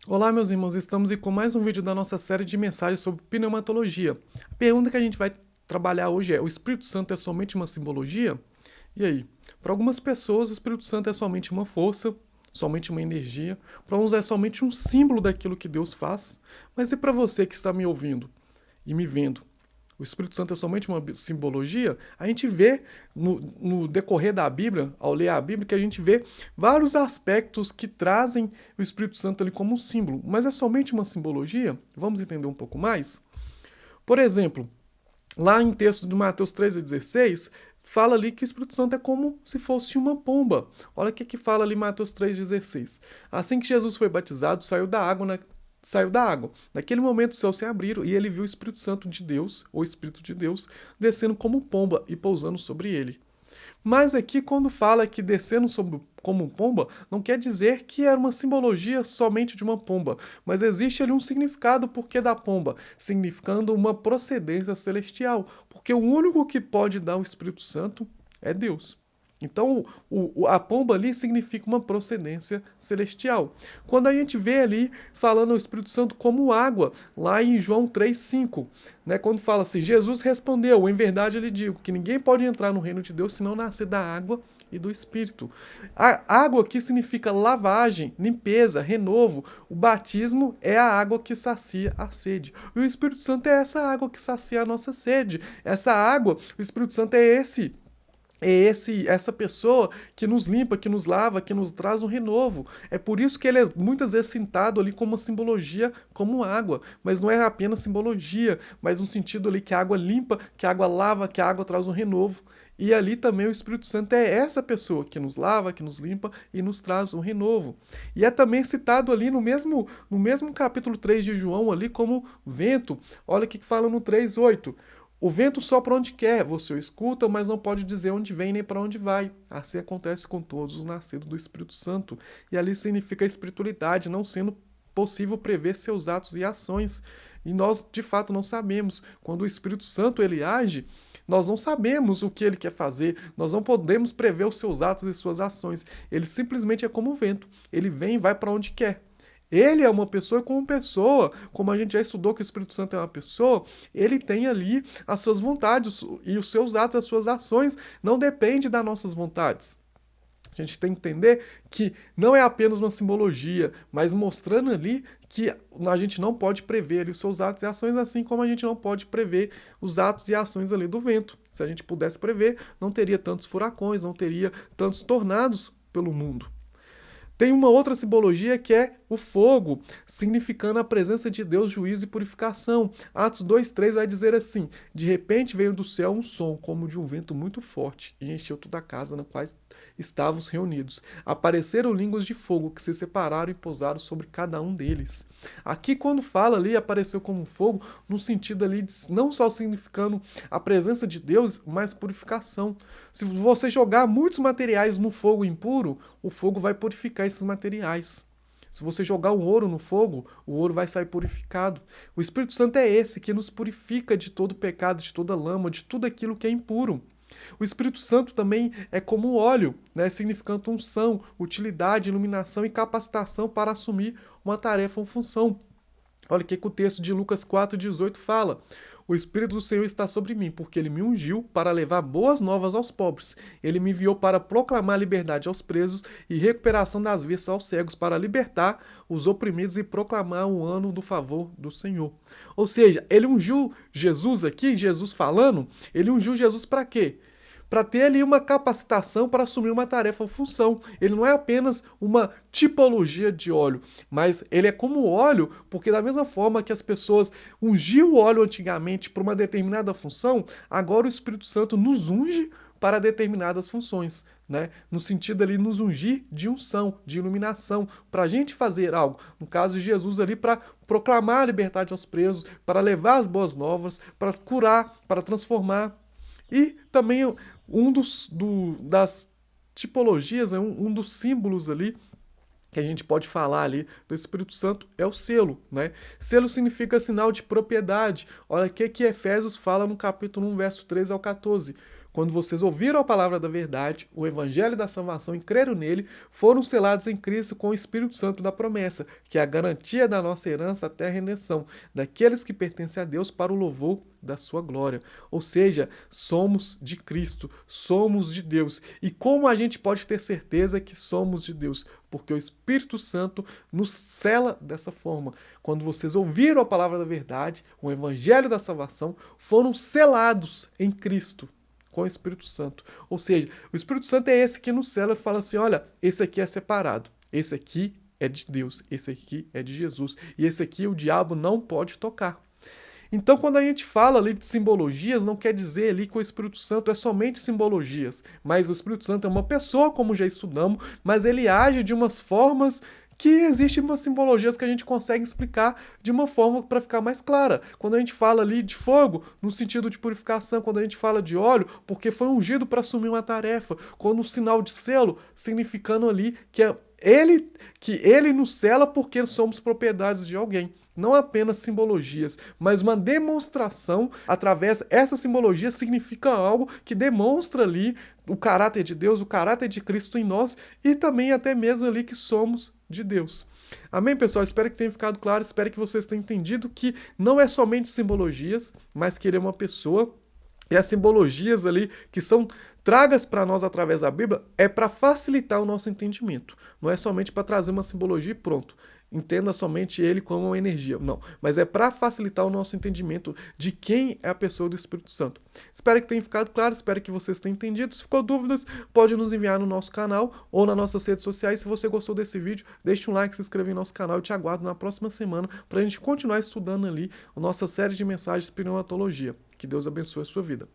Olá, meus irmãos, estamos aí com mais um vídeo da nossa série de mensagens sobre pneumatologia. A pergunta que a gente vai trabalhar hoje é: o Espírito Santo é somente uma simbologia? E aí? Para algumas pessoas, o Espírito Santo é somente uma força, somente uma energia. Para uns, é somente um símbolo daquilo que Deus faz. Mas e para você que está me ouvindo e me vendo? O Espírito Santo é somente uma simbologia? A gente vê no decorrer da Bíblia, ao ler a Bíblia, que a gente vê vários aspectos que trazem o Espírito Santo ali como um símbolo. Mas é somente uma simbologia? Vamos entender um pouco mais? Por exemplo, lá em texto de Mateus 13,16, fala ali que o Espírito Santo é como se fosse uma pomba. Olha o que fala ali em Mateus 3,16. Assim que Jesus foi batizado, saiu da água. Naquele momento os céus se abriram e ele viu o Espírito Santo de Deus, ou Espírito de Deus, descendo como pomba e pousando sobre ele. Mas aqui, quando fala que descendo como pomba, não quer dizer que era uma simbologia somente de uma pomba, mas existe ali um significado porquê da pomba, significando uma procedência celestial, porque o único que pode dar o Espírito Santo é Deus. Então, a pomba ali significa uma procedência celestial. Quando a gente vê ali falando o Espírito Santo como água, lá em João 3,5, né, quando fala assim, Jesus respondeu, em verdade eu lhe digo, que ninguém pode entrar no reino de Deus se não nascer da água e do Espírito. A água aqui significa lavagem, limpeza, renovo. O batismo é a água que sacia a sede. E o Espírito Santo é essa água que sacia a nossa sede. Essa água, o Espírito Santo essa pessoa que nos limpa, que nos lava, que nos traz um renovo. É por isso que ele é muitas vezes citado ali como uma simbologia, como água. Mas não é apenas simbologia, mas um sentido ali que a água limpa, que a água lava, que a água traz um renovo. E ali também o Espírito Santo é essa pessoa que nos lava, que nos limpa e nos traz um renovo. E é também citado ali no mesmo capítulo 3 de João, ali como vento. Olha o que fala no 3:8. O vento sopra onde quer, você o escuta, mas não pode dizer onde vem nem para onde vai. Assim acontece com todos os nascidos do Espírito Santo. E ali significa a espiritualidade, não sendo possível prever seus atos e ações. E nós, de fato, não sabemos. Quando o Espírito Santo ele age, nós não sabemos o que ele quer fazer, nós não podemos prever os seus atos e suas ações. Ele simplesmente é como o vento. Ele vem e vai para onde quer. Ele é uma pessoa e como pessoa, como a gente já estudou que o Espírito Santo é uma pessoa, ele tem ali as suas vontades e os seus atos, as suas ações, não depende das nossas vontades. A gente tem que entender que não é apenas uma simbologia, mas mostrando ali que a gente não pode prever ali os seus atos e ações, assim como a gente não pode prever os atos e ações ali do vento. Se a gente pudesse prever, não teria tantos furacões, não teria tantos tornados pelo mundo. Tem uma outra simbologia que é o fogo, significando a presença de Deus, juízo e purificação. Atos 2:3 vai dizer assim: de repente veio do céu um som, como de um vento muito forte, e encheu toda a casa na qual estávamos reunidos. Apareceram línguas de fogo que se separaram e pousaram sobre cada um deles. Aqui, quando fala ali, apareceu como um fogo, no sentido ali de não só significando a presença de Deus, mas purificação. Se você jogar muitos materiais no fogo impuro, o fogo vai purificar esses materiais. Se você jogar o ouro no fogo, o ouro vai sair purificado. O Espírito Santo é esse que nos purifica de todo pecado, de toda lama, de tudo aquilo que é impuro. O Espírito Santo também é como o óleo, né, significando unção, utilidade, iluminação e capacitação para assumir uma tarefa ou função. Olha o que o texto de Lucas 4,18 fala. O Espírito do Senhor está sobre mim, porque ele me ungiu para levar boas novas aos pobres. Ele me enviou para proclamar liberdade aos presos e recuperação das vistas aos cegos, para libertar os oprimidos e proclamar o ano do favor do Senhor. Ou seja, ele ungiu Jesus aqui, Jesus falando, ele ungiu Jesus para quê? Para ter ali uma capacitação para assumir uma tarefa ou função. Ele não é apenas uma tipologia de óleo, mas ele é como óleo, porque da mesma forma que as pessoas ungiam o óleo antigamente para uma determinada função, agora o Espírito Santo nos unge para determinadas funções, né? No sentido ali nos ungir de unção, de iluminação, para a gente fazer algo. No caso de Jesus ali para proclamar a liberdade aos presos, para levar as boas novas, para curar, para transformar. E também das tipologias, né, um dos símbolos ali que a gente pode falar ali do Espírito Santo é o selo, né? Selo significa sinal de propriedade. Olha o que Efésios fala no capítulo 1, verso 13 ao 14. Quando vocês ouviram a palavra da verdade, o evangelho da salvação e creram nele, foram selados em Cristo com o Espírito Santo da promessa, que é a garantia da nossa herança até a redenção, daqueles que pertencem a Deus para o louvor da sua glória. Ou seja, somos de Cristo, somos de Deus. E como a gente pode ter certeza que somos de Deus? Porque o Espírito Santo nos sela dessa forma. Quando vocês ouviram a palavra da verdade, o evangelho da salvação, foram selados em Cristo com o Espírito Santo. Ou seja, o Espírito Santo é esse que nos sela e fala assim, olha, esse aqui é separado, esse aqui é de Deus, esse aqui é de Jesus, e esse aqui o diabo não pode tocar. Então, quando a gente fala ali de simbologias, não quer dizer ali que o Espírito Santo é somente simbologias, mas o Espírito Santo é uma pessoa, como já estudamos, mas ele age de umas formas que existem umas simbologias que a gente consegue explicar de uma forma para ficar mais clara. Quando a gente fala ali de fogo, no sentido de purificação, quando a gente fala de óleo, porque foi ungido para assumir uma tarefa, quando o sinal de selo, significando ali que ele nos sela porque somos propriedades de alguém. Não apenas simbologias, mas uma demonstração através. Essa simbologia significa algo que demonstra ali o caráter de Deus, o caráter de Cristo em nós e também até mesmo ali que somos de Deus. Amém, pessoal? Espero que tenha ficado claro, espero que vocês tenham entendido que não é somente simbologias, mas que ele é uma pessoa. E as simbologias ali que são tragas para nós através da Bíblia é para facilitar o nosso entendimento. Não é somente para trazer uma simbologia e pronto. Entenda somente ele como uma energia. Não, mas é para facilitar o nosso entendimento de quem é a pessoa do Espírito Santo. Espero que tenha ficado claro, espero que vocês tenham entendido. Se ficou dúvidas, pode nos enviar no nosso canal ou nas nossas redes sociais. Se você gostou desse vídeo, deixe um like, se inscreva em nosso canal. Eu te aguardo na próxima semana para a gente continuar estudando ali a nossa série de mensagens de pneumatologia. Que Deus abençoe a sua vida.